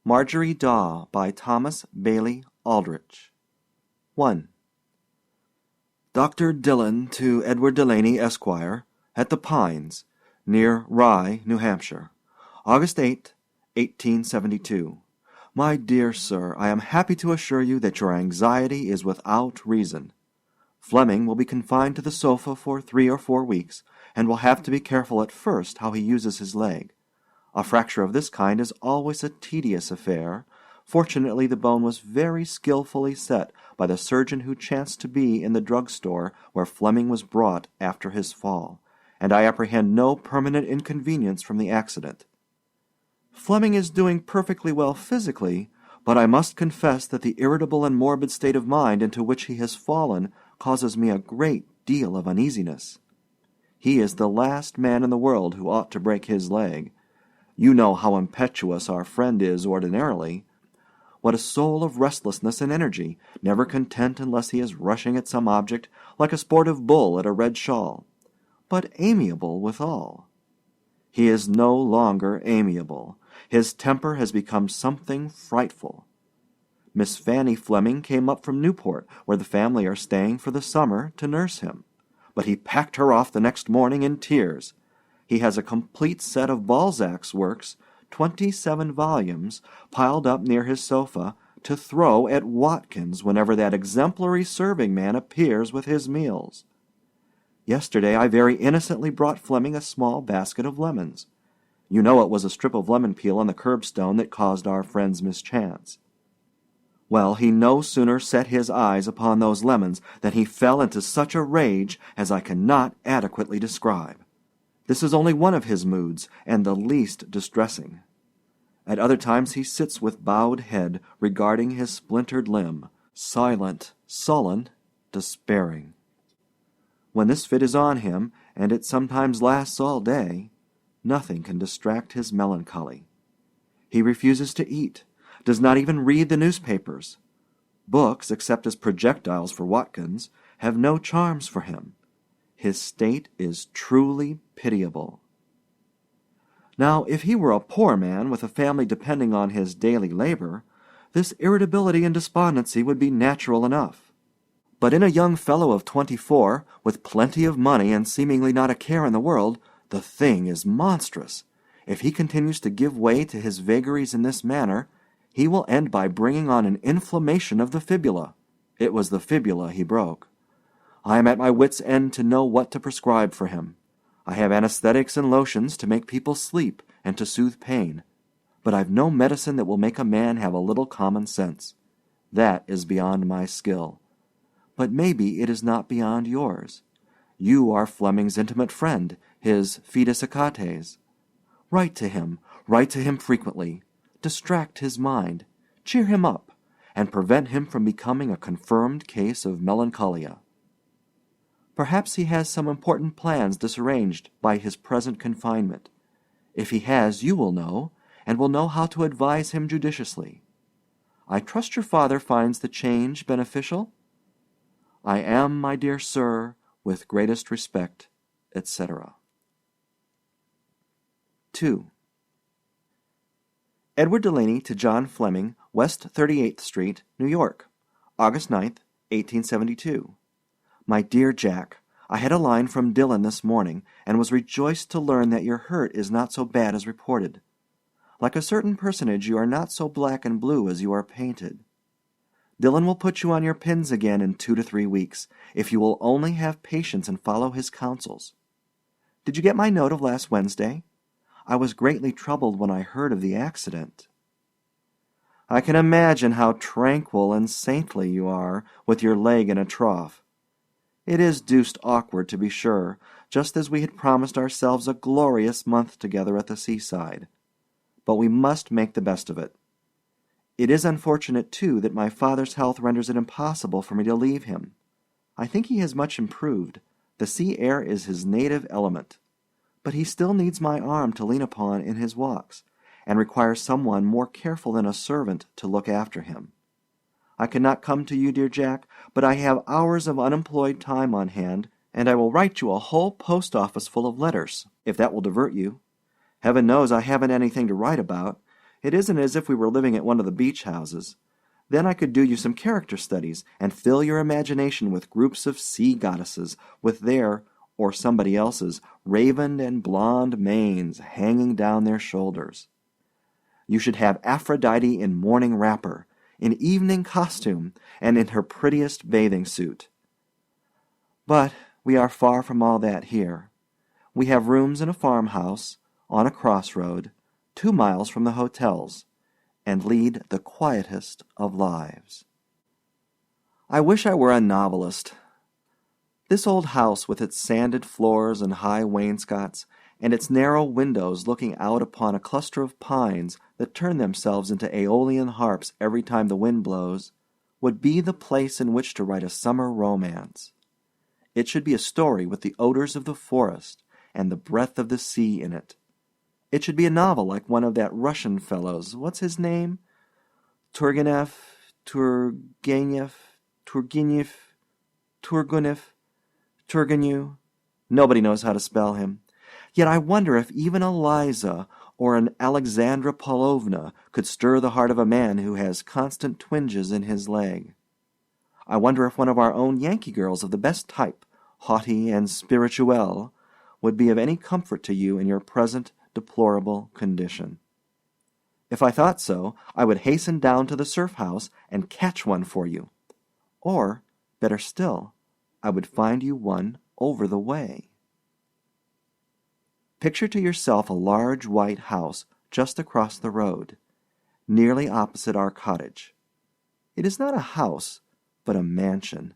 Marjorie Daw by Thomas Bailey Aldrich. 1. Dr. Dillon to Edward Delaney, Esquire, at the Pines, near Rye, New Hampshire, August 8, 1872. My dear sir, I am happy to assure you that your anxiety is without reason. Fleming will be confined to the sofa for 3 or 4 weeks, and will have to be careful at first how he uses his leg. A fracture of this kind is always a tedious affair. Fortunately, the bone was very skillfully set by the surgeon who chanced to be in the drug-store where Fleming was brought after his fall, and I apprehend no permanent inconvenience from the accident. Fleming is doing perfectly well physically, but I must confess that the irritable and morbid state of mind into which he has fallen causes me a great deal of uneasiness. He is the last man in the world who ought to break his leg. You know how impetuous our friend is ordinarily. What a soul of restlessness and energy, never content unless he is rushing at some object, like a sportive bull at a red shawl, but amiable withal. He is no longer amiable. His temper has become something frightful. Miss Fanny Fleming came up from Newport, where the family are staying for the summer, to nurse him, but he packed her off the next morning in tears. He has a complete set of Balzac's works, 27 volumes, piled up near his sofa, to throw at Watkins whenever that exemplary serving man appears with his meals. Yesterday I very innocently brought Fleming a small basket of lemons. You know it was a strip of lemon peel on the curbstone that caused our friend's mischance. Well, he no sooner set his eyes upon those lemons than he fell into such a rage as I cannot adequately describe. This is only one of his moods, and the least distressing. At other times he sits with bowed head, regarding his splintered limb, silent, sullen, despairing. When this fit is on him, and it sometimes lasts all day, nothing can distract his melancholy. He refuses to eat, does not even read the newspapers. Books, except as projectiles for Watkins, have no charms for him. His state is truly pitiable. Now, if he were a poor man with a family depending on his daily labor, this irritability and despondency would be natural enough. But in a young fellow of 24, with plenty of money and seemingly not a care in the world, the thing is monstrous. If he continues to give way to his vagaries in this manner, he will end by bringing on an inflammation of the fibula. It was the fibula he broke. I am at my wit's end to know what to prescribe for him. I have anesthetics and lotions to make people sleep and to soothe pain, but I've no medicine that will make a man have a little common sense. That is beyond my skill. But maybe it is not beyond yours. You are Fleming's intimate friend, his fides Achates. Write to him frequently. Distract his mind, cheer him up, and prevent him from becoming a confirmed case of melancholia. Perhaps he has some important plans disarranged by his present confinement. If he has, you will know, and will know how to advise him judiciously. I trust your father finds the change beneficial? I am, my dear sir, with greatest respect, etc. 2. Edward Delaney to John Fleming, West 38th Street, New York, August 9th, 1872. My dear Jack, I had a line from Dillon this morning, and was rejoiced to learn that your hurt is not so bad as reported. Like a certain personage, you are not so black and blue as you are painted. Dillon will put you on your pins again in 2 to 3 weeks, if you will only have patience and follow his counsels. Did you get my note of last Wednesday? I was greatly troubled when I heard of the accident. I can imagine how tranquil and saintly you are, with your leg in a trough. It is deuced awkward, to be sure, just as we had promised ourselves a glorious month together at the seaside. But we must make the best of it. It is unfortunate, too, that my father's health renders it impossible for me to leave him. I think he has much improved. The sea air is his native element. But he still needs my arm to lean upon in his walks, and requires someone more careful than a servant to look after him. I cannot come to you, dear Jack, but I have hours of unemployed time on hand, and I will write you a whole post-office full of letters, if that will divert you. Heaven knows I haven't anything to write about. It isn't as if we were living at one of the beach houses. Then I could do you some character studies and fill your imagination with groups of sea goddesses, with their, or somebody else's, raven and blonde manes hanging down their shoulders. You should have Aphrodite in morning wrapper, in evening costume, and in her prettiest bathing suit. But we are far from all that here. We have rooms in a farmhouse, on a crossroad, 2 miles from the hotels, and lead the quietest of lives. I wish I were a novelist. This old house with its sanded floors and high wainscots, and its narrow windows looking out upon a cluster of pines that turn themselves into aeolian harps every time the wind blows, would be the place in which to write a summer romance. It should be a story with the odors of the forest and the breath of the sea in it. It should be a novel like one of that Russian fellow's, what's his name? Turgenev, Turgenev, Turgenev. Nobody knows how to spell him. Yet I wonder if even a Liza or an Alexandra Paulovna could stir the heart of a man who has constant twinges in his leg. I wonder if one of our own Yankee girls of the best type, haughty and spirituelle, would be of any comfort to you in your present deplorable condition. If I thought so, I would hasten down to the surf house and catch one for you. Or, better still, I would find you one over the way. Picture to yourself a large white house just across the road, nearly opposite our cottage. It is not a house, but a mansion,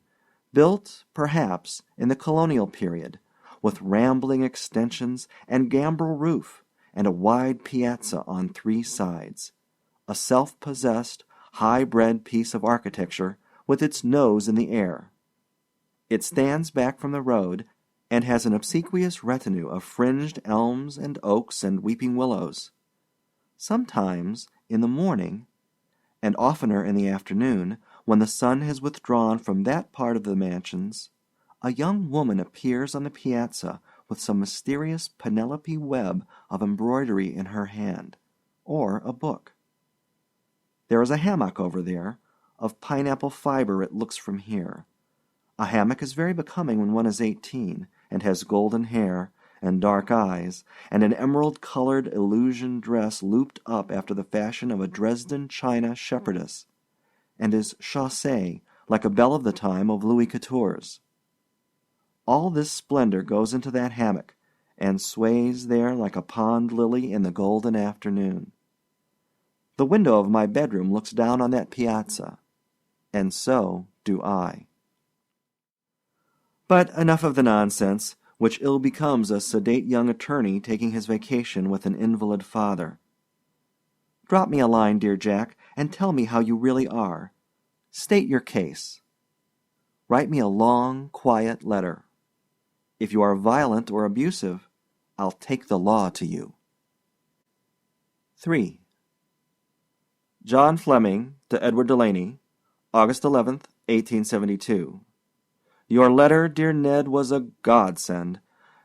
built, perhaps, in the colonial period, with rambling extensions and gambrel roof, and a wide piazza on 3 sides, a self-possessed, high-bred piece of architecture with its nose in the air. It stands back from the road and has an obsequious retinue of fringed elms and oaks and weeping willows. Sometimes, in the morning, and oftener in the afternoon, when the sun has withdrawn from that part of the mansions, a young woman appears on the piazza with some mysterious Penelope web of embroidery in her hand, or a book. There is a hammock over there, of pineapple fiber it looks from here. A hammock is very becoming when one is 18, and has golden hair, and dark eyes, and an emerald-colored illusion dress looped up after the fashion of a Dresden china shepherdess, and is chaussée like a belle of the time of Louis XIV. All this splendor goes into that hammock, and sways there like a pond lily in the golden afternoon. The window of my bedroom looks down on that piazza, and so do I. But enough of the nonsense, which ill becomes a sedate young attorney taking his vacation with an invalid father. Drop me a line, dear Jack, and tell me how you really are. State your case. Write me a long, quiet letter. If you are violent or abusive, I'll take the law to you. 3. John Fleming to Edward Delaney, August 11th, 1872. Your letter, dear Ned, was a godsend.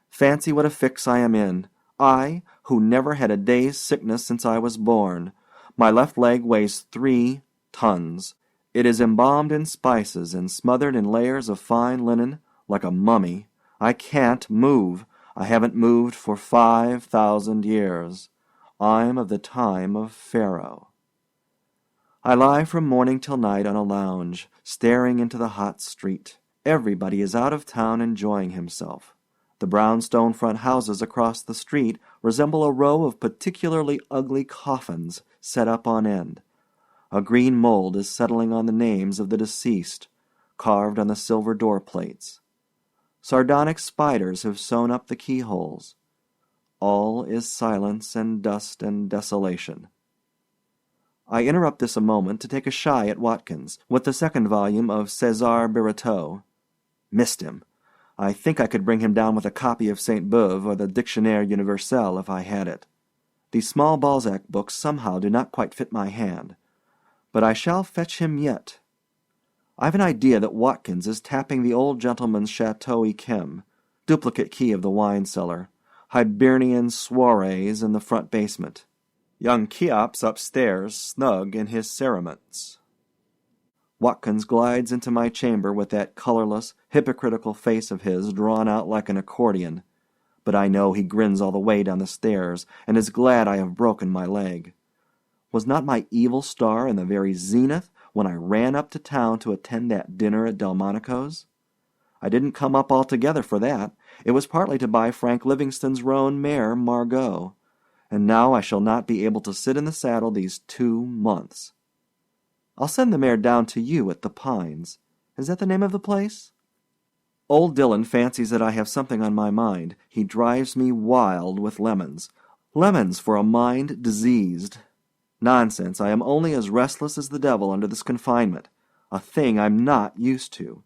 Fancy what a fix I am in. I, who never had a day's sickness since I was born. My left leg weighs 3 tons. It is embalmed in spices and smothered in layers of fine linen, like a mummy. I can't move. I haven't moved for 5,000 years. I'm of the time of Pharaoh. I lie from morning till night on a lounge, staring into the hot street. Everybody is out of town enjoying himself. The brownstone front houses across the street resemble a row of particularly ugly coffins set up on end. A green mold is settling on the names of the deceased, carved on the silver door plates. Sardonic spiders have sewn up the keyholes. All is silence and dust and desolation. I interrupt this a moment to take a shy at Watkins, with the second volume of César Birotteau. Missed him. I think I could bring him down with a copy of Sainte-Beuve or the Dictionnaire Universel if I had it. These small Balzac books somehow do not quite fit my hand. But I shall fetch him yet. I've an idea that Watkins is tapping the old gentleman's Chateau Yquem, duplicate key of the wine cellar, Hibernian soirees in the front basement. Young Cheops upstairs, snug in his cerements. Watkins glides into my chamber with that colorless, hypocritical face of his drawn out like an accordion, but I know he grins all the way down the stairs and is glad I have broken my leg. Was not my evil star in the very zenith when I ran up to town to attend that dinner at Delmonico's? I didn't come up altogether for that. It was partly to buy Frank Livingston's roan mare, Margot, and now I shall not be able to sit in the saddle these 2 months. I'll send the mare down to you at the Pines. Is that the name of the place? Old Dillon fancies that I have something on my mind. He drives me wild with lemons. Lemons for a mind diseased. Nonsense, I am only as restless as the devil under this confinement, a thing I'm not used to.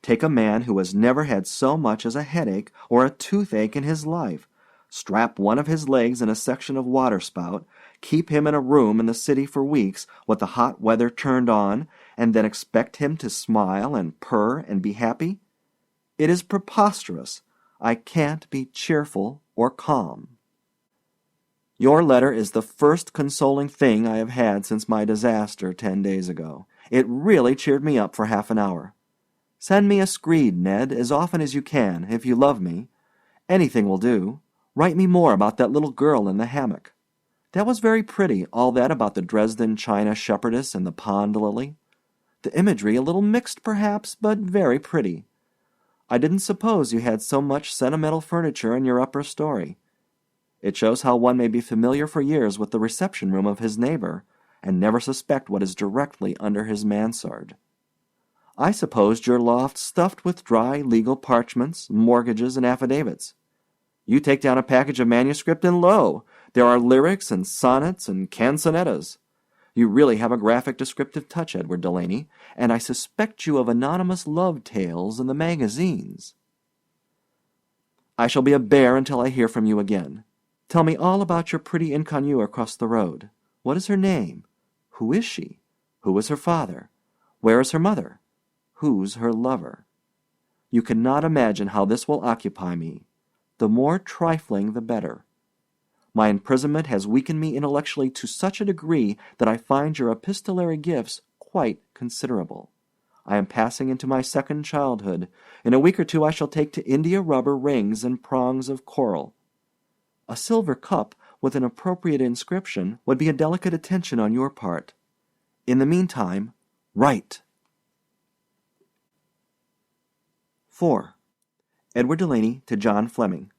Take a man who has never had so much as a headache or a toothache in his life, strap one of his legs in a section of waterspout, keep him in a room in the city for weeks with the hot weather turned on, and then expect him to smile and purr and be happy? It is preposterous. I can't be cheerful or calm. Your letter is the first consoling thing I have had since my disaster 10 days ago. It really cheered me up for half an hour. Send me a screed, Ned, as often as you can, if you love me. Anything will do. Write me more about that little girl in the hammock. That was very pretty, all that about the Dresden china shepherdess and the pond lily. The imagery a little mixed, perhaps, but very pretty. I didn't suppose you had so much sentimental furniture in your upper story. It shows how one may be familiar for years with the reception room of his neighbor, and never suspect what is directly under his mansard. I supposed your loft stuffed with dry legal parchments, mortgages, and affidavits. You take down a package of manuscript, and lo, there are lyrics and sonnets and canzonettas. You really have a graphic descriptive touch, Edward Delaney, and I suspect you of anonymous love tales in the magazines. I shall be a bear until I hear from you again. Tell me all about your pretty inconnue across the road. What is her name? Who is she? Who is her father? Where is her mother? Who's her lover? You cannot imagine how this will occupy me. The more trifling, the better. My imprisonment has weakened me intellectually to such a degree that I find your epistolary gifts quite considerable. I am passing into my second childhood. In a week or two I shall take to India rubber rings and prongs of coral. A silver cup with an appropriate inscription would be a delicate attention on your part. In the meantime, write. 4. Edward Delaney to John Fleming,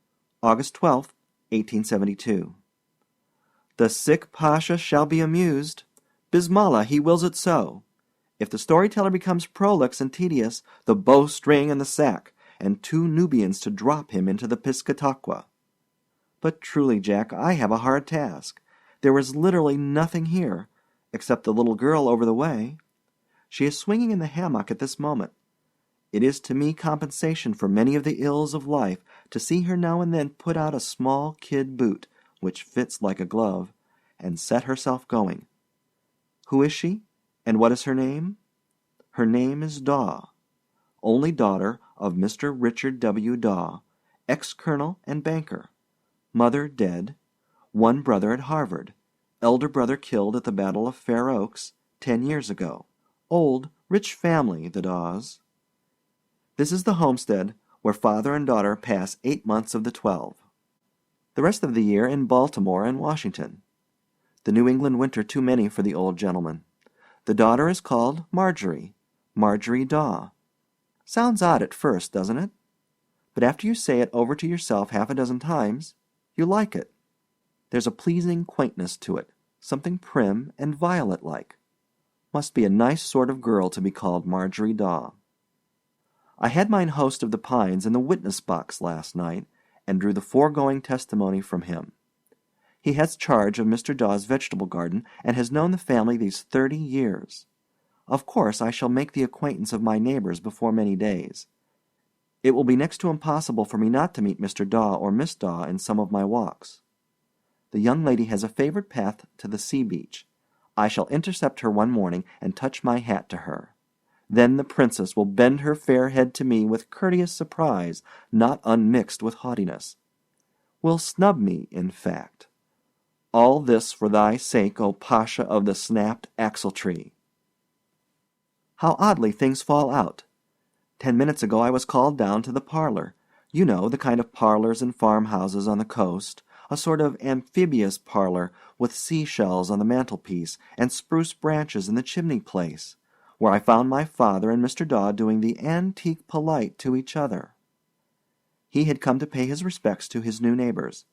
August 12, 1872. The sick Pasha shall be amused. Bismillah, he wills it so. If the storyteller becomes prolix and tedious, the bowstring and the sack, and 2 Nubians to drop him into the Piscataqua. But truly, Jack, I have a hard task. There is literally nothing here, except the little girl over the way. She is swinging in the hammock at this moment. It is to me compensation for many of the ills of life to see her now and then put out a small kid boot, which fits like a glove, and set herself going. Who is she, and what is her name? Her name is Daw, only daughter of Mr. Richard W. Daw, ex-colonel and banker. Mother dead, 1 brother at Harvard, elder brother killed at the Battle of Fair Oaks 10 years ago. Old, rich family, the Daws. This is the homestead where father and daughter pass 8 months of the 12. The rest of the year in Baltimore and Washington. The New England winter too many for the old gentleman. The daughter is called Marjorie Daw. Sounds odd at first, doesn't it? But after you say it over to yourself half a dozen times, you like it. There's a pleasing quaintness to it, something prim and violet-like. Must be a nice sort of girl to be called Marjorie Daw. I had mine host of the Pines in the witness box last night, and drew the foregoing testimony from him. He has charge of Mr. Daw's vegetable garden, and has known the family these 30 years. Of course I shall make the acquaintance of my neighbors before many days. It will be next to impossible for me not to meet Mr. Daw or Miss Daw in some of my walks. The young lady has a favorite path to the sea-beach. I shall intercept her one morning and touch my hat to her. Then the princess will bend her fair head to me with courteous surprise, not unmixed with haughtiness. Will snub me, in fact. All this for thy sake, O Pasha of the snapped axle-tree. How oddly things fall out. 10 minutes ago I was called down to the parlor. You know, the kind of parlors in farmhouses on the coast, a sort of amphibious parlor with seashells on the mantelpiece and spruce branches in the chimney-place, where I found my father and Mr. Daw doing the antique polite to each other. He had come to pay his respects to his new neighbors.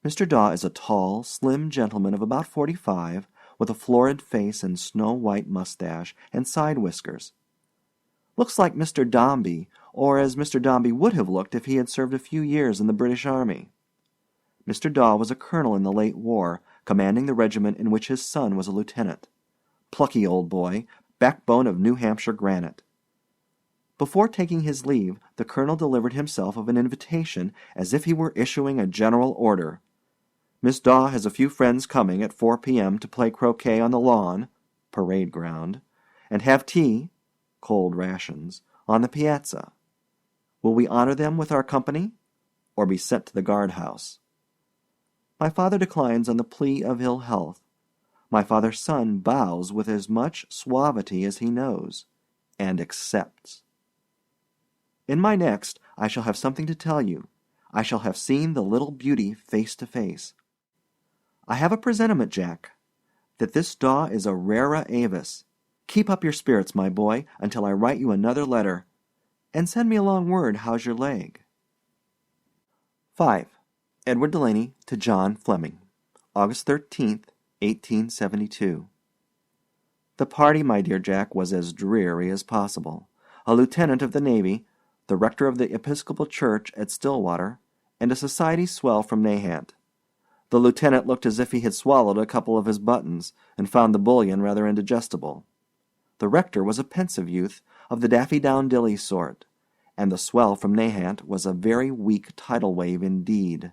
Mr. Daw is a tall, slim gentleman of about 45, with a florid face and snow-white mustache and side whiskers. Looks like Mr. Dombey, or as Mr. Dombey would have looked if he had served a few years in the British Army. Mr. Daw was a colonel in the late war, commanding the regiment in which his son was a lieutenant. Plucky old boy, backbone of New Hampshire granite. Before taking his leave, the colonel delivered himself of an invitation as if he were issuing a general order. Miss Daw has a few friends coming at 4 p.m. to play croquet on the lawn, parade ground, and have tea, cold rations, on the piazza. Will we honor them with our company, or be sent to the guardhouse? My father declines on the plea of ill health. My father's son bows with as much suavity as he knows, and accepts. In my next, I shall have something to tell you. I shall have seen the little beauty face to face. I have a presentiment, Jack, that this Daw is a rara avis. Keep up your spirits, my boy, until I write you another letter, and send me a long word how's your leg. 5. Edward Delaney to John Fleming. August 13th, 1872. The party, my dear Jack, was as dreary as possible. A lieutenant of the Navy, the rector of the Episcopal Church at Stillwater, and a society swell from Nahant. The lieutenant looked as if he had swallowed a couple of his buttons, and found the bullion rather indigestible. The rector was a pensive youth, of the Daffy-down-Dilly sort, and the swell from Nahant was a very weak tidal wave indeed.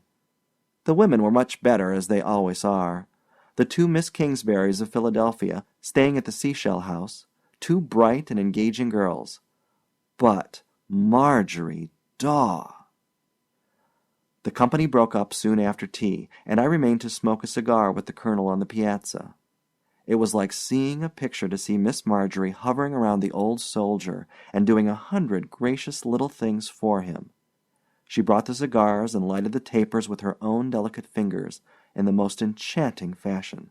The women were much better, as they always are. The 2 Miss Kingsburys of Philadelphia, staying at the Seashell House, 2 bright and engaging girls. But Marjorie Daw! The company broke up soon after tea, and I remained to smoke a cigar with the colonel on the piazza. It was like seeing a picture to see Miss Marjorie hovering around the old soldier and doing 100 gracious little things for him. She brought the cigars and lighted the tapers with her own delicate fingers in the most enchanting fashion.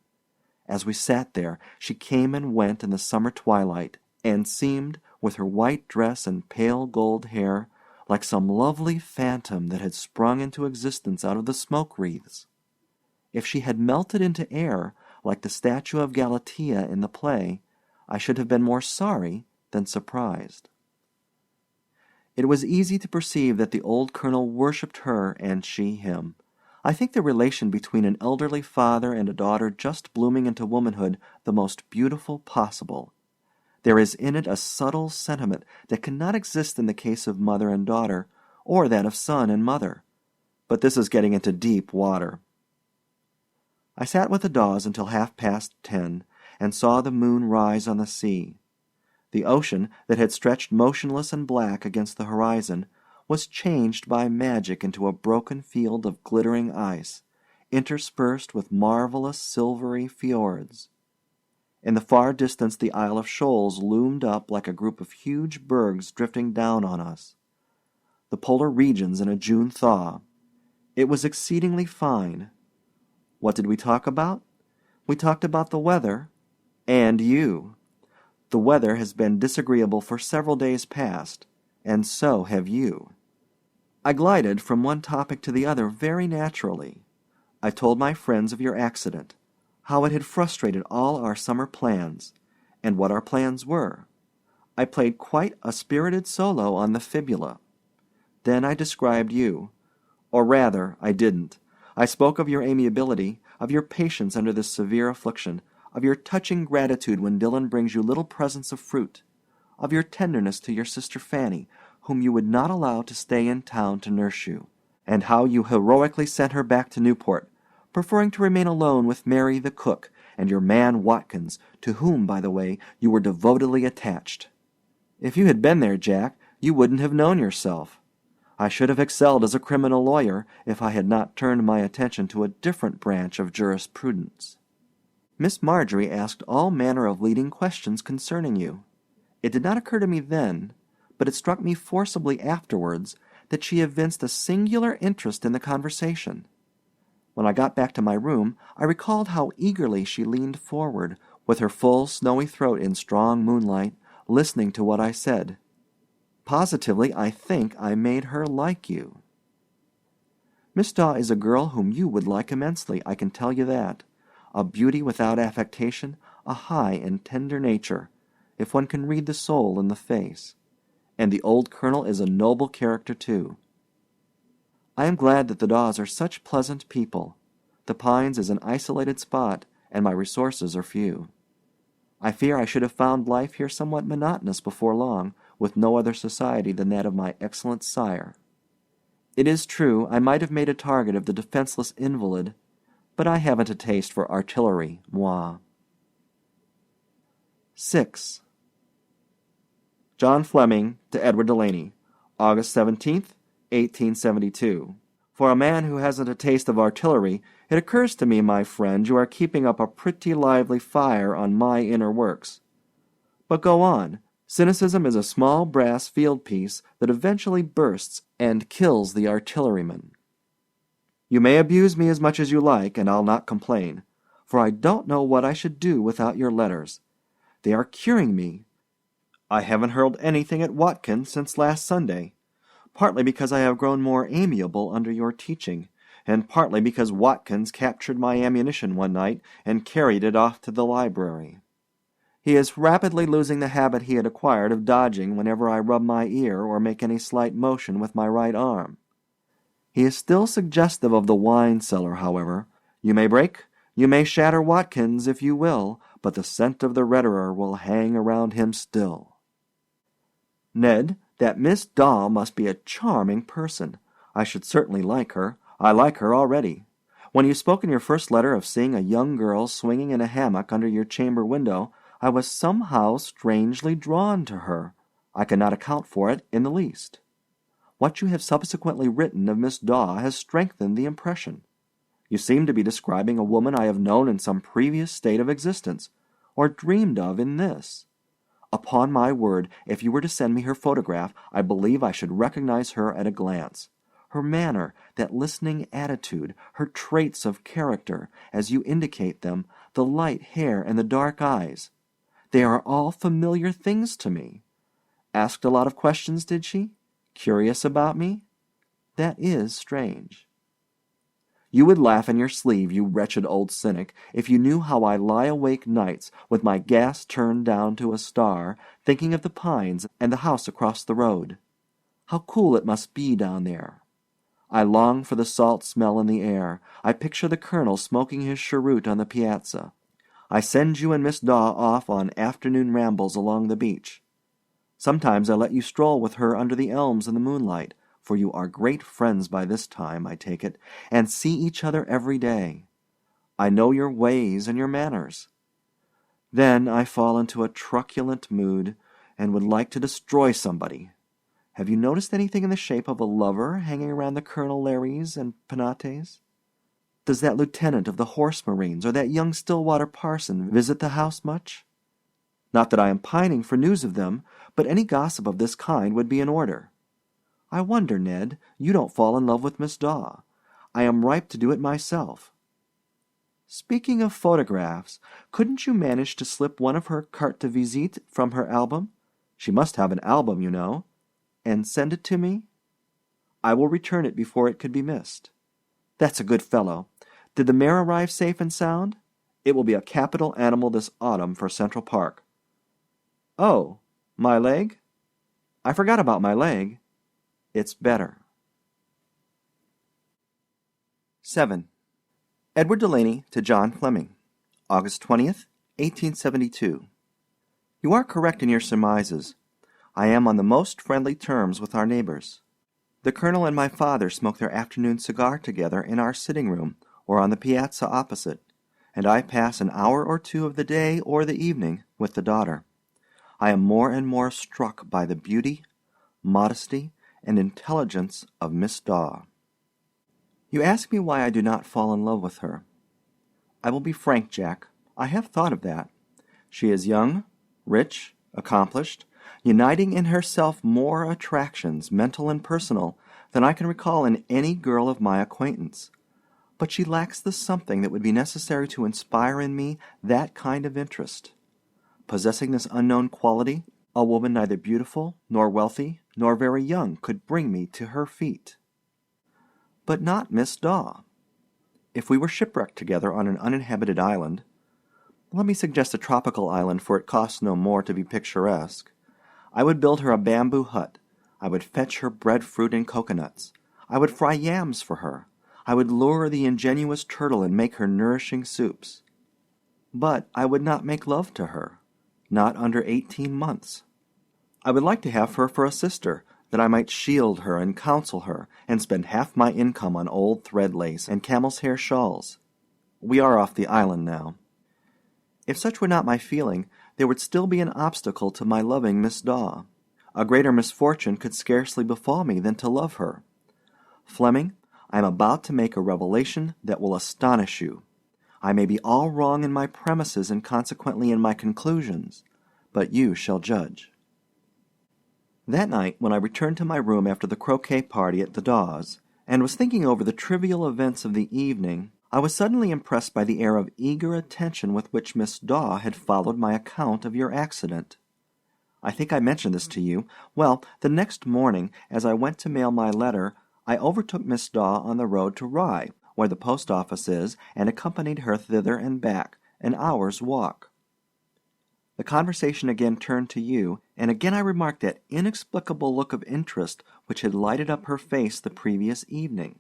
As we sat there, she came and went in the summer twilight, and seemed, with her white dress and pale gold hair, like some lovely phantom that had sprung into existence out of the smoke wreaths. If she had melted into air, like the statue of Galatea in the play, I should have been more sorry than surprised. It was easy to perceive that the old colonel worshipped her and she him. I think the relation between an elderly father and a daughter just blooming into womanhood the most beautiful possible. There is in it a subtle sentiment that cannot exist in the case of mother and daughter, or that of son and mother. But this is getting into deep water. I sat with the Daws until 10:30, and saw the moon rise on the sea. The ocean, that had stretched motionless and black against the horizon, was changed by magic into a broken field of glittering ice, interspersed with marvelous silvery fjords. In the far distance the Isle of Shoals loomed up like a group of huge bergs drifting down on us. The polar regions in a June thaw. It was exceedingly fine. What did we talk about? We talked about the weather, and you. The weather has been disagreeable for several days past, and so have you. I glided from one topic to the other very naturally. I told my friends of your accident, how it had frustrated all our summer plans, and what our plans were. I played quite a spirited solo on the fibula. Then I described you. Or rather, I didn't. I spoke of your amiability, of your patience under this severe affliction, of your touching gratitude when Dillon brings you little presents of fruit, of your tenderness to your sister Fanny, whom you would not allow to stay in town to nurse you, and how you heroically sent her back to Newport, preferring to remain alone with Mary the cook and your man Watkins, to whom, by the way, you were devotedly attached. If you had been there, Jack, you wouldn't have known yourself. I should have excelled as a criminal lawyer if I had not turned my attention to a different branch of jurisprudence. Miss Marjorie asked all manner of leading questions concerning you. It did not occur to me then, but it struck me forcibly afterwards, that she evinced a singular interest in the conversation. When I got back to my room, I recalled how eagerly she leaned forward, with her full snowy throat in strong moonlight, listening to what I said. Positively, I think I made her like you. Miss Daw is a girl whom you would like immensely, I can tell you that. A beauty without affectation, a high and tender nature, if one can read the soul in the face. And the old colonel is a noble character, too. I am glad that the Daws are such pleasant people. The Pines is an isolated spot, and my resources are few. I fear I should have found life here somewhat monotonous before long, with no other society than that of my excellent sire. It is true, I might have made a target of the defenseless invalid, but I haven't a taste for artillery, moi. 6. John Fleming to Edward Delaney, August 17th, 1872. For a man who hasn't a taste of artillery, it occurs to me, my friend, you are keeping up a pretty lively fire on my inner works. But go on. Cynicism is a small brass field piece that eventually bursts and kills the artilleryman. You may abuse me as much as you like, and I'll not complain, for I don't know what I should do without your letters. They are curing me. I haven't hurled anything at Watkins since last Sunday, partly because I have grown more amiable under your teaching, and partly because Watkins captured my ammunition one night and carried it off to the library. He is rapidly losing the habit he had acquired of dodging whenever I rub my ear or make any slight motion with my right arm. He is still suggestive of the wine cellar, however. You may break, you may shatter Watkins if you will, but the scent of the redderer will hang around him still. Ned, that Miss Daw must be a charming person. I should certainly like her. I like her already. When you spoke in your first letter of seeing a young girl swinging in a hammock under your chamber window, I was somehow strangely drawn to her. I cannot account for it in the least. What you have subsequently written of Miss Daw has strengthened the impression. You seem to be describing a woman I have known in some previous state of existence, or dreamed of in this. Upon my word, if you were to send me her photograph, I believe I should recognize her at a glance. Her manner, that listening attitude, her traits of character, as you indicate them, the light hair and the dark eyes. They are all familiar things to me. Asked a lot of questions, did she? Curious about me? That is strange. You would laugh in your sleeve, you wretched old cynic, if you knew how I lie awake nights, with my gas turned down to a star, thinking of the Pines and the house across the road. How cool it must be down there. I long for the salt smell in the air. I picture the colonel smoking his cheroot on the piazza. I send you and Miss Daw off on afternoon rambles along the beach. Sometimes I let you stroll with her under the elms in the moonlight, for you are great friends by this time, I take it, and see each other every day. I know your ways and your manners. Then I fall into a truculent mood, and would like to destroy somebody. Have you noticed anything in the shape of a lover hanging around the Colonel Larrys and Penates? Does that lieutenant of the Horse Marines or that young Stillwater parson visit the house much? Not that I am pining for news of them, but any gossip of this kind would be in order. I wonder, Ned, you don't fall in love with Miss Daw. I am ripe to do it myself. Speaking of photographs, couldn't you manage to slip one of her carte de visite from her album? She must have an album, you know. And send it to me? I will return it before it could be missed. That's a good fellow. Did the mare arrive safe and sound? It will be a capital animal this autumn for Central Park. Oh, my leg? I forgot about my leg. It's better. 7. Edward Delaney to John Fleming, August 20th, 1872. You are correct in your surmises. I am on the most friendly terms with our neighbors. The colonel and my father smoke their afternoon cigar together in our sitting-room or on the piazza opposite, and I pass an hour or two of the day or the evening with the daughter. I am more and more struck by the beauty, modesty, and intelligence of Miss Daw. You ask me why I do not fall in love with her. I will be frank, Jack. I have thought of that. She is young, rich, accomplished, uniting in herself more attractions, mental and personal, than I can recall in any girl of my acquaintance. But she lacks the something that would be necessary to inspire in me that kind of interest. Possessing this unknown quality, a woman neither beautiful, nor wealthy, nor very young could bring me to her feet. But not Miss Daw. If we were shipwrecked together on an uninhabited island, let me suggest a tropical island, for it costs no more to be picturesque, I would build her a bamboo hut. I would fetch her breadfruit and coconuts. I would fry yams for her. I would lure the ingenuous turtle and make her nourishing soups. But I would not make love to her, not under 18 months. I would like to have her for a sister, that I might shield her and counsel her, and spend half my income on old thread lace and camel's hair shawls. We are off the island now. If such were not my feeling, there would still be an obstacle to my loving Miss Daw. A greater misfortune could scarcely befall me than to love her. Fleming, I am about to make a revelation that will astonish you. I may be all wrong in my premises and consequently in my conclusions, but you shall judge. That night, when I returned to my room after the croquet party at the Daws, and was thinking over the trivial events of the evening, I was suddenly impressed by the air of eager attention with which Miss Daw had followed my account of your accident. I think I mentioned this to you. Well, the next morning, as I went to mail my letter, I overtook Miss Daw on the road to Rye, where the post office is, and accompanied her thither and back, an hour's walk. The conversation again turned to you, and again I remarked that inexplicable look of interest which had lighted up her face the previous evening.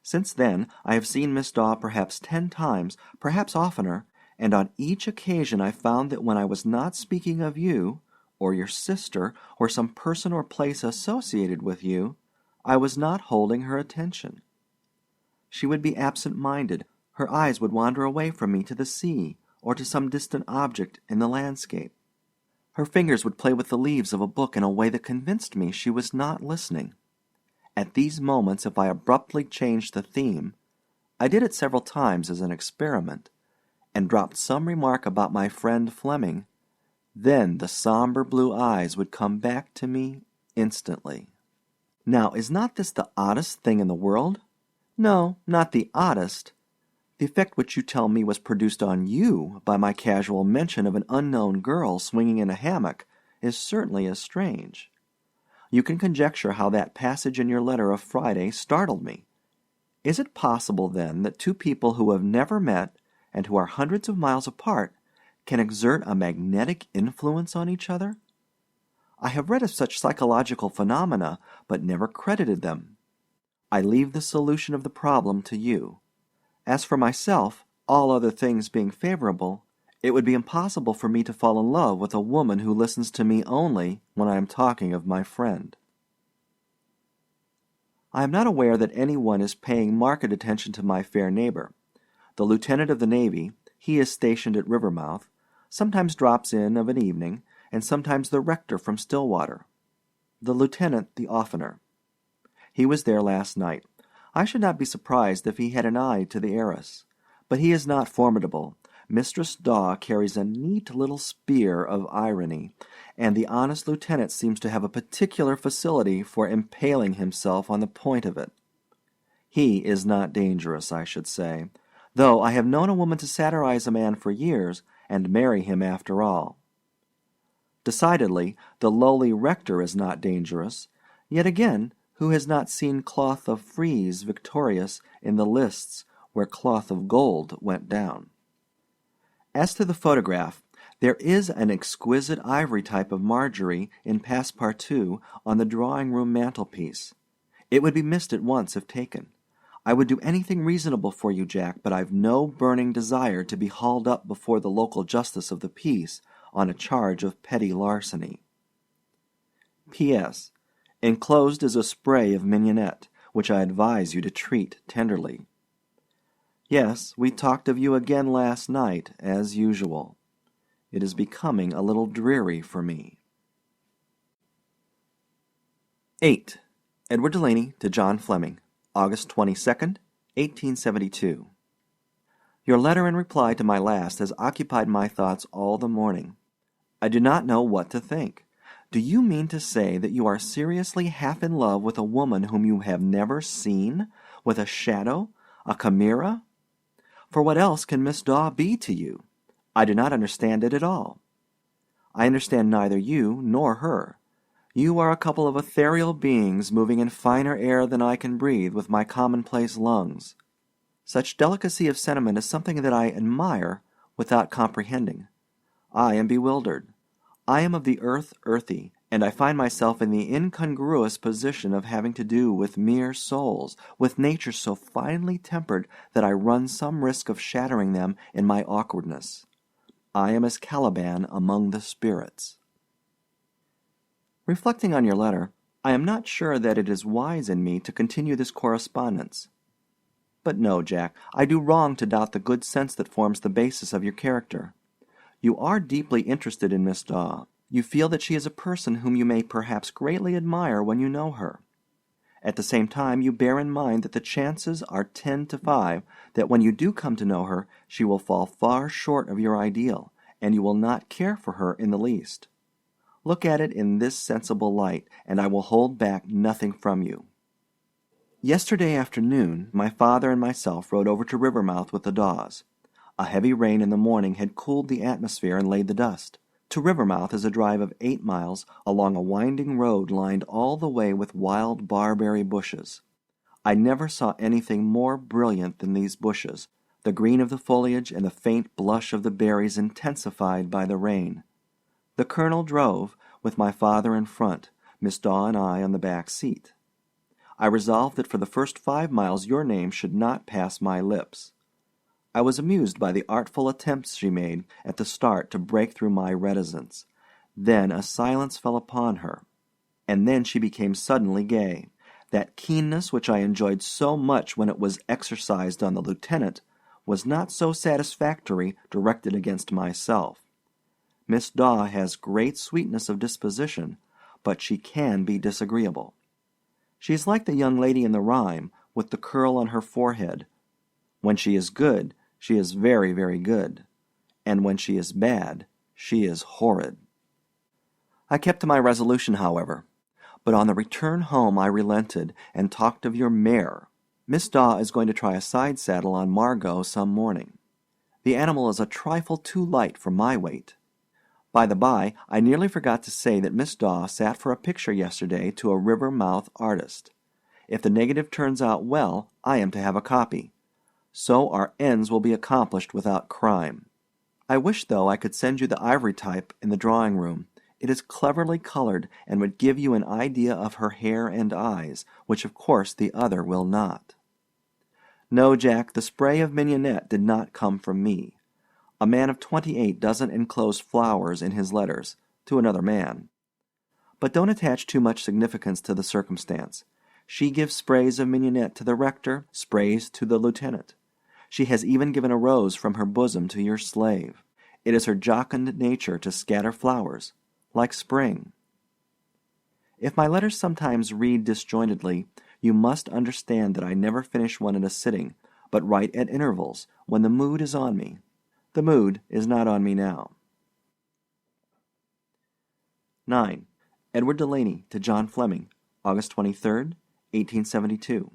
Since then I have seen Miss Daw perhaps 10 times, perhaps oftener, and on each occasion I found that when I was not speaking of you, or your sister, or some person or place associated with you, I was not holding her attention. She would be absent-minded, her eyes would wander away from me to the sea, or to some distant object in the landscape. Her fingers would play with the leaves of a book in a way that convinced me she was not listening. At these moments, if I abruptly changed the theme, I did it several times as an experiment, and dropped some remark about my friend Fleming, then the somber blue eyes would come back to me instantly. Now, is not this the oddest thing in the world? No, not the oddest. The effect which you tell me was produced on you by my casual mention of an unknown girl swinging in a hammock is certainly as strange. You can conjecture how that passage in your letter of Friday startled me. Is it possible, then, that two people who have never met, and who are hundreds of miles apart, can exert a magnetic influence on each other? I have read of such psychological phenomena, but never credited them. I leave the solution of the problem to you. As for myself, all other things being favorable, it would be impossible for me to fall in love with a woman who listens to me only when I am talking of my friend. I am not aware that any one is paying marked attention to my fair neighbor. The lieutenant of the Navy, he is stationed at Rivermouth, sometimes drops in of an evening, and sometimes the rector from Stillwater. The lieutenant the oftener. He was there last night. I should not be surprised if he had an eye to the heiress. But he is not formidable. Mistress Daw carries a neat little spear of irony, and the honest lieutenant seems to have a particular facility for impaling himself on the point of it. He is not dangerous, I should say, though I have known a woman to satirize a man for years and marry him after all. Decidedly, the lowly rector is not dangerous, yet again, who has not seen cloth of frieze victorious in the lists where cloth of gold went down? As to the photograph, there is an exquisite ivory type of Marjorie in Passepartout on the drawing-room mantelpiece. It would be missed at once if taken. I would do anything reasonable for you, Jack, but I've no burning desire to be hauled up before the local justice of the peace on a charge of petty larceny. P.S. Enclosed is a spray of mignonette, which I advise you to treat tenderly. Yes, we talked of you again last night, as usual. It is becoming a little dreary for me. 8. Edward Delaney to John Fleming, August 22nd, 1872. Your letter in reply to my last has occupied my thoughts all the morning. I do not know what to think. Do you mean to say that you are seriously half in love with a woman whom you have never seen, with a shadow, a chimera? For what else can Miss Daw be to you? I do not understand it at all. I understand neither you nor her. You are a couple of ethereal beings moving in finer air than I can breathe with my commonplace lungs. Such delicacy of sentiment is something that I admire without comprehending. I am bewildered. I am of the earth earthy, and I find myself in the incongruous position of having to do with mere souls, with natures so finely tempered that I run some risk of shattering them in my awkwardness. I am as Caliban among the spirits. Reflecting on your letter, I am not sure that it is wise in me to continue this correspondence. But no, Jack, I do wrong to doubt the good sense that forms the basis of your character. You are deeply interested in Miss Daw. You feel that she is a person whom you may perhaps greatly admire when you know her. At the same time, you bear in mind that the chances are 10 to 5 that when you do come to know her, she will fall far short of your ideal, and you will not care for her in the least. Look at it in this sensible light, and I will hold back nothing from you. Yesterday afternoon, my father and myself rode over to Rivermouth with the Daws. A heavy rain in the morning had cooled the atmosphere and laid the dust. To Rivermouth is a drive of 8 miles along a winding road lined all the way with wild barberry bushes. I never saw anything more brilliant than these bushes, the green of the foliage and the faint blush of the berries intensified by the rain. The colonel drove, with my father in front, Miss Daw and I on the back seat. I resolved that for the first 5 miles your name should not pass my lips. I was amused by the artful attempts she made at the start to break through my reticence. Then a silence fell upon her, and then she became suddenly gay. That keenness which I enjoyed so much when it was exercised on the lieutenant was not so satisfactory directed against myself. Miss Daw has great sweetness of disposition, but she can be disagreeable. She is like the young lady in the rhyme, with the curl on her forehead. When she is good, she is very, very good, and when she is bad, she is horrid. I kept to my resolution, however, but on the return home I relented and talked of your mare. Miss Daw is going to try a side saddle on Margot some morning. The animal is a trifle too light for my weight. By the by, I nearly forgot to say that Miss Daw sat for a picture yesterday to a Rivermouth artist. If the negative turns out well, I am to have a copy. So our ends will be accomplished without crime. I wish, though, I could send you the ivory type in the drawing-room. It is cleverly colored, and would give you an idea of her hair and eyes, which of course the other will not. No, Jack, the spray of mignonette did not come from me. A man of 28 doesn't enclose flowers in his letters to another man. But don't attach too much significance to the circumstance. She gives sprays of mignonette to the rector, sprays to the lieutenant. She has even given a rose from her bosom to your slave. It is her jocund nature to scatter flowers, like spring. If my letters sometimes read disjointedly, you must understand that I never finish one at a sitting, but write at intervals, when the mood is on me. The mood is not on me now. 9. Edward Delaney to John Fleming, August 23rd, 1872.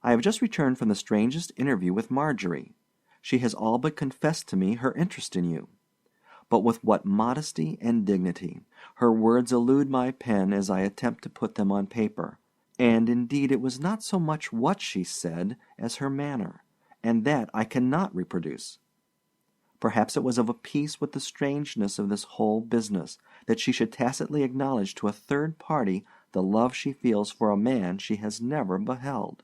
I have just returned from the strangest interview with Marjorie. She has all but confessed to me her interest in you. But with what modesty and dignity! Her words elude my pen as I attempt to put them on paper. And indeed it was not so much what she said as her manner, and that I cannot reproduce. Perhaps it was of a piece with the strangeness of this whole business, that she should tacitly acknowledge to a third party the love she feels for a man she has never beheld.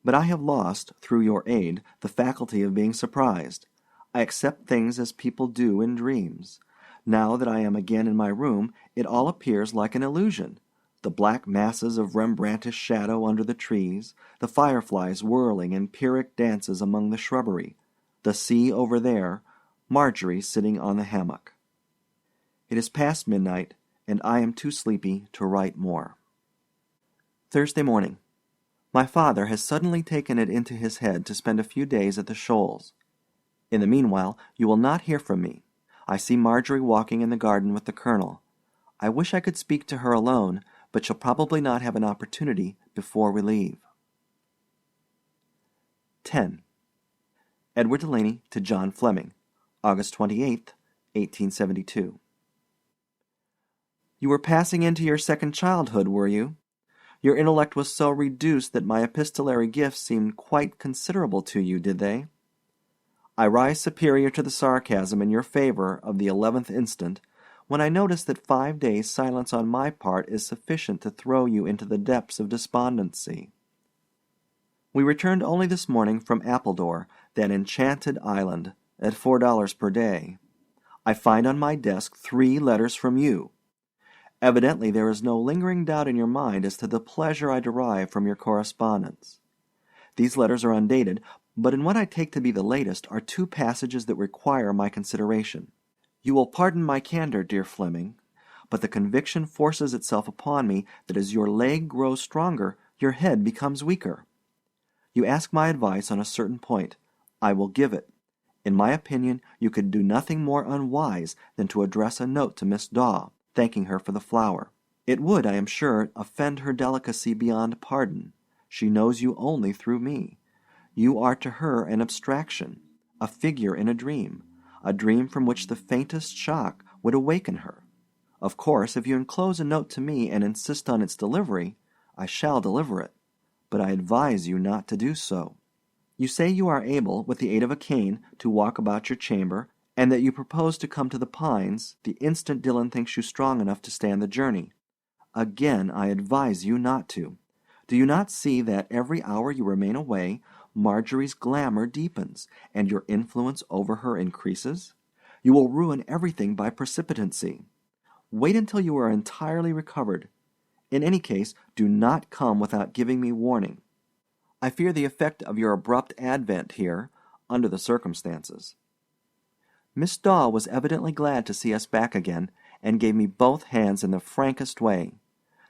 But I have lost, through your aid, the faculty of being surprised. I accept things as people do in dreams. Now that I am again in my room, it all appears like an illusion. The black masses of Rembrandtish shadow under the trees, the fireflies whirling in Pyrrhic dances among the shrubbery, the sea over there, Marjorie sitting on the hammock. It is past midnight, and I am too sleepy to write more. Thursday morning. My father has suddenly taken it into his head to spend a few days at the Shoals. In the meanwhile, you will not hear from me. I see Marjorie walking in the garden with the colonel. I wish I could speak to her alone, but shall probably not have an opportunity before we leave. 10. Edward Delaney to John Fleming, August 28, 1872. You were passing into your second childhood, were you? Your intellect was so reduced that my epistolary gifts seemed quite considerable to you, did they? I rise superior to the sarcasm in your favor of the 11th instant when I notice that 5 days' silence on my part is sufficient to throw you into the depths of despondency. We returned only this morning from Appledore, that enchanted island, at $4 per day. I find on my desk 3 letters from you. Evidently there is no lingering doubt in your mind as to the pleasure I derive from your correspondence. These letters are undated, but in what I take to be the latest are 2 passages that require my consideration. You will pardon my candor, dear Fleming, but the conviction forces itself upon me that as your leg grows stronger, your head becomes weaker. You ask my advice on a certain point. I will give it. In my opinion, you could do nothing more unwise than to address a note to Miss Daw, thanking her for the flower. It would, I am sure, offend her delicacy beyond pardon. She knows you only through me. You are to her an abstraction, a figure in a dream from which the faintest shock would awaken her. Of course, if you enclose a note to me and insist on its delivery, I shall deliver it, but I advise you not to do so. You say you are able, with the aid of a cane, to walk about your chamber, and that you propose to come to the Pines the instant Dillon thinks you strong enough to stand the journey. Again, I advise you not to. Do you not see that every hour you remain away, Marjorie's glamour deepens, and your influence over her increases? You will ruin everything by precipitancy. Wait until you are entirely recovered. In any case, do not come without giving me warning. I fear the effect of your abrupt advent here, under the circumstances. Miss Daw was evidently glad to see us back again, and gave me both hands in the frankest way.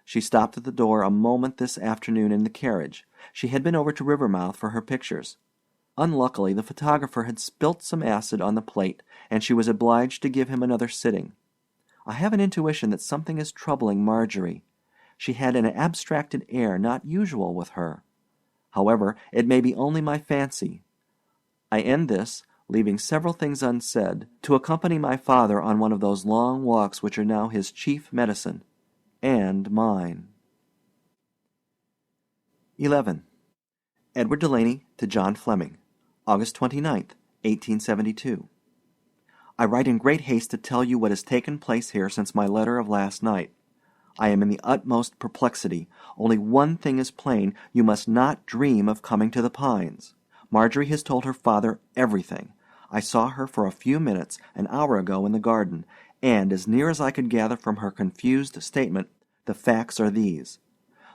She stopped at the door a moment this afternoon in the carriage. She had been over to Rivermouth for her pictures. Unluckily, the photographer had spilt some acid on the plate, and she was obliged to give him another sitting. I have an intuition that something is troubling Marjorie. She had an abstracted air not usual with her. However, it may be only my fancy. I end this, leaving several things unsaid, to accompany my father on one of those long walks which are now his chief medicine, and mine. 11. Edward Delaney to John Fleming, August 29, 1872. I write in great haste to tell you what has taken place here since my letter of last night. I am in the utmost perplexity. Only one thing is plain. You must not dream of coming to the Pines. Marjorie has told her father everything. I saw her for a few minutes an hour ago in the garden, and, as near as I could gather from her confused statement, the facts are these.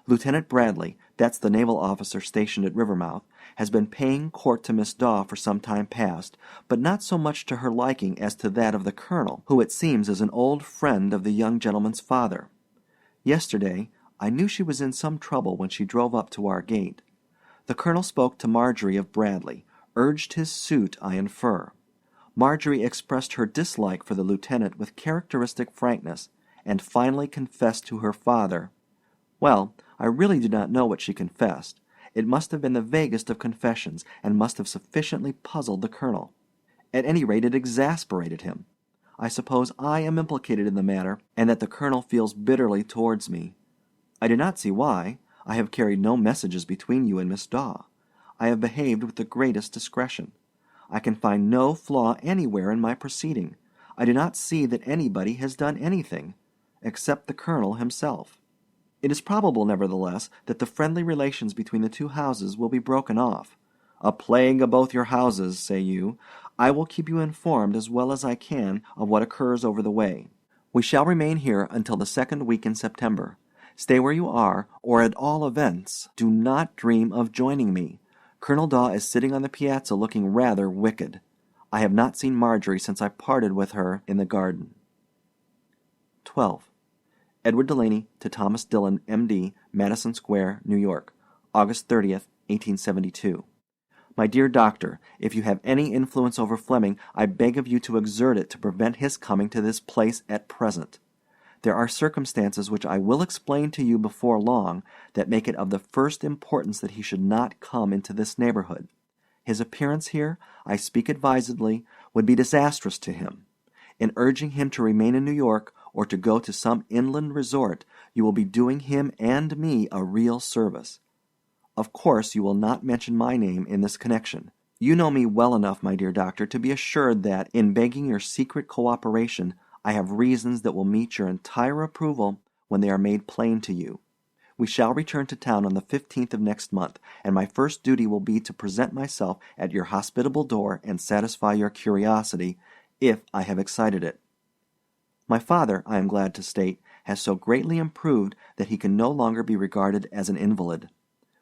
Lieutenant Bradley, that's the naval officer stationed at Rivermouth, has been paying court to Miss Daw for some time past, but not so much to her liking as to that of the colonel, who it seems is an old friend of the young gentleman's father. Yesterday, I knew she was in some trouble when she drove up to our gate. The colonel spoke to Marjorie of Bradley, urged his suit, I infer. Marjorie expressed her dislike for the lieutenant with characteristic frankness, and finally confessed to her father. Well, I really do not know what she confessed. It must have been the vaguest of confessions, and must have sufficiently puzzled the colonel. At any rate, it exasperated him. I suppose I am implicated in the matter, and that the colonel feels bitterly towards me. I do not see why. I have carried no messages between you and Miss Daw. I have behaved with the greatest discretion. I can find no flaw anywhere in my proceeding. I do not see that anybody has done anything, except the colonel himself. It is probable, nevertheless, that the friendly relations between the 2 houses will be broken off. A plague of both your houses, say you. I will keep you informed as well as I can of what occurs over the way. We shall remain here until the 2nd week in September. Stay where you are, or at all events, do not dream of joining me. Colonel Daw is sitting on the piazza looking rather wicked. I have not seen Marjorie since I parted with her in the garden. 12. Edward Delaney to Thomas Dillon, M.D., Madison Square, New York, August 30th, 1872. My dear Doctor, if you have any influence over Fleming, I beg of you to exert it to prevent his coming to this place at present. There are circumstances which I will explain to you before long that make it of the first importance that he should not come into this neighborhood. His appearance here, I speak advisedly, would be disastrous to him. In urging him to remain in New York or to go to some inland resort, you will be doing him and me a real service. Of course you will not mention my name in this connection. You know me well enough, my dear Doctor, to be assured that, in begging your secret cooperation, I have reasons that will meet your entire approval when they are made plain to you. We shall return to town on the 15th of next month, and my first duty will be to present myself at your hospitable door and satisfy your curiosity, if I have excited it. My father, I am glad to state, has so greatly improved that he can no longer be regarded as an invalid.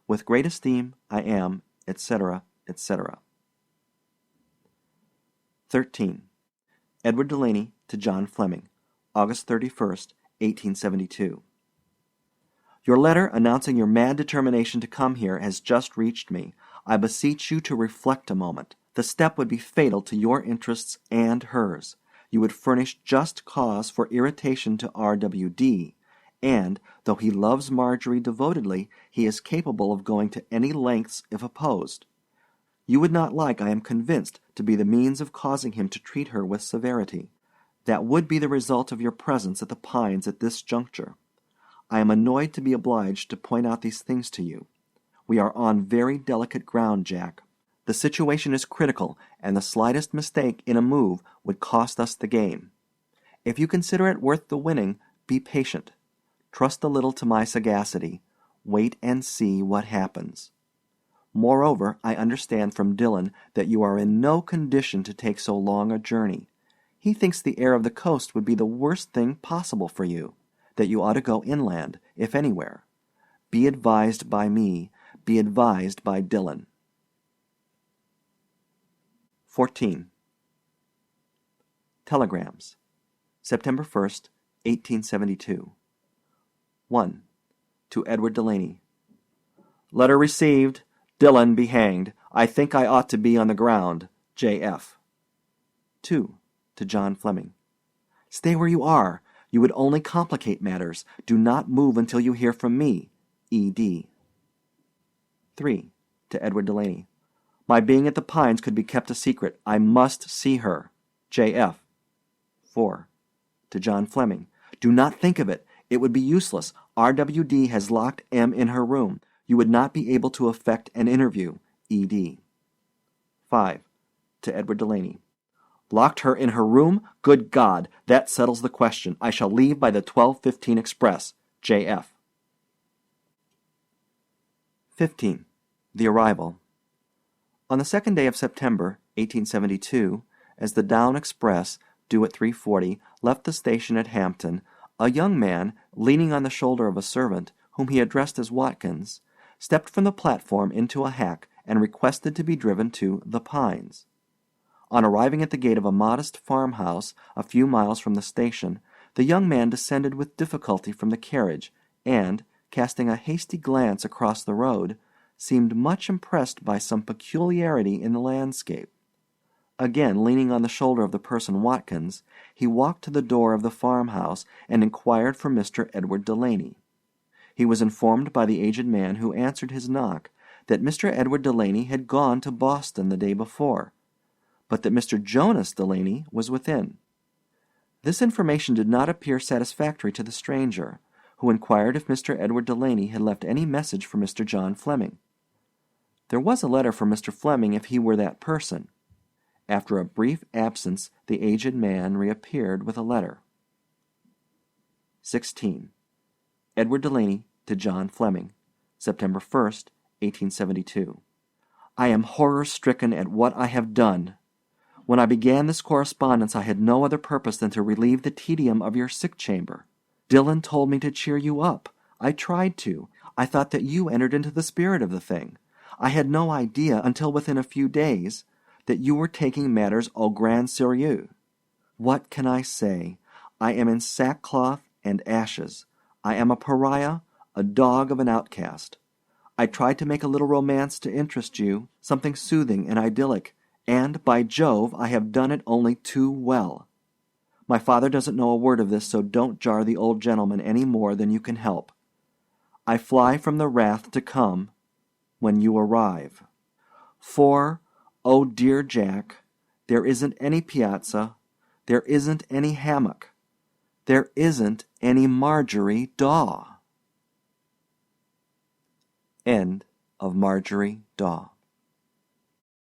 With great esteem, I am, etc., etc. 13. Edward Delaney to John Fleming, August 31st, 1872. Your letter announcing your mad determination to come here has just reached me. I beseech you to reflect a moment. The step would be fatal to your interests and hers. You would furnish just cause for irritation to R.W.D., and, though he loves Marjorie devotedly, he is capable of going to any lengths if opposed. You would not like, I am convinced, to be the means of causing him to treat her with severity. That would be the result of your presence at the Pines at this juncture. I am annoyed to be obliged to point out these things to you. We are on very delicate ground, Jack. The situation is critical, and the slightest mistake in a move would cost us the game. If you consider it worth the winning, be patient. Trust a little to my sagacity. Wait and see what happens. Moreover, I understand from Dillon that you are in no condition to take so long a journey. He thinks the air of the coast would be the worst thing possible for you, that you ought to go inland, if anywhere. Be advised by me, be advised by Dillon. 14. Telegrams. September 1st, 1872. 1. To Edward Delaney. Letter received. Dillon be hanged. I think I ought to be on the ground. J.F. 2. To John Fleming. Stay where you are. You would only complicate matters. Do not move until you hear from me. E.D. 3. To Edward Delaney. My being at the Pines could be kept a secret. I must see her. J.F. 4. To John Fleming. Do not think of it. It would be useless. R.W.D. has locked M in her room. You would not be able to effect an interview. E.D. 5. To Edward Delaney. Locked her in her room? Good God! That settles the question. I shall leave by the 12:15 express. J.F. 15. The Arrival. On the 2nd day of September, 1872, as the Down Express, due at 3:40, left the station at Hampton, a young man, leaning on the shoulder of a servant, whom he addressed as Watkins, stepped from the platform into a hack and requested to be driven to the Pines. On arriving at the gate of a modest farmhouse a few miles from the station, the young man descended with difficulty from the carriage, and, casting a hasty glance across the road, seemed much impressed by some peculiarity in the landscape. Again leaning on the shoulder of the person Watkins, he walked to the door of the farmhouse and inquired for Mr. Edward Delaney. He was informed by the aged man who answered his knock that Mr. Edward Delaney had gone to Boston the day before, but that Mr. Jonas Delaney was within. This information did not appear satisfactory to the stranger, who inquired if Mr. Edward Delaney had left any message for Mr. John Fleming. There was a letter for Mr. Fleming if he were that person. After a brief absence, the aged man reappeared with a letter. 16. Edward Delaney to John Fleming, September 1st, 1872. I am horror-stricken at what I have done. When I began this correspondence I had no other purpose than to relieve the tedium of your sick chamber. Dillon told me to cheer you up. I tried to. I thought that you entered into the spirit of the thing. I had no idea, until within a few days, that you were taking matters au grand sérieux. What can I say? I am in sackcloth and ashes. I am a pariah, a dog of an outcast. I tried to make a little romance to interest you, something soothing and idyllic, and, by Jove, I have done it only too well. My father doesn't know a word of this, so don't jar the old gentleman any more than you can help. I fly from the wrath to come when you arrive. For, oh dear Jack, there isn't any piazza, there isn't any hammock, there isn't any Marjorie Daw. End of Marjorie Daw.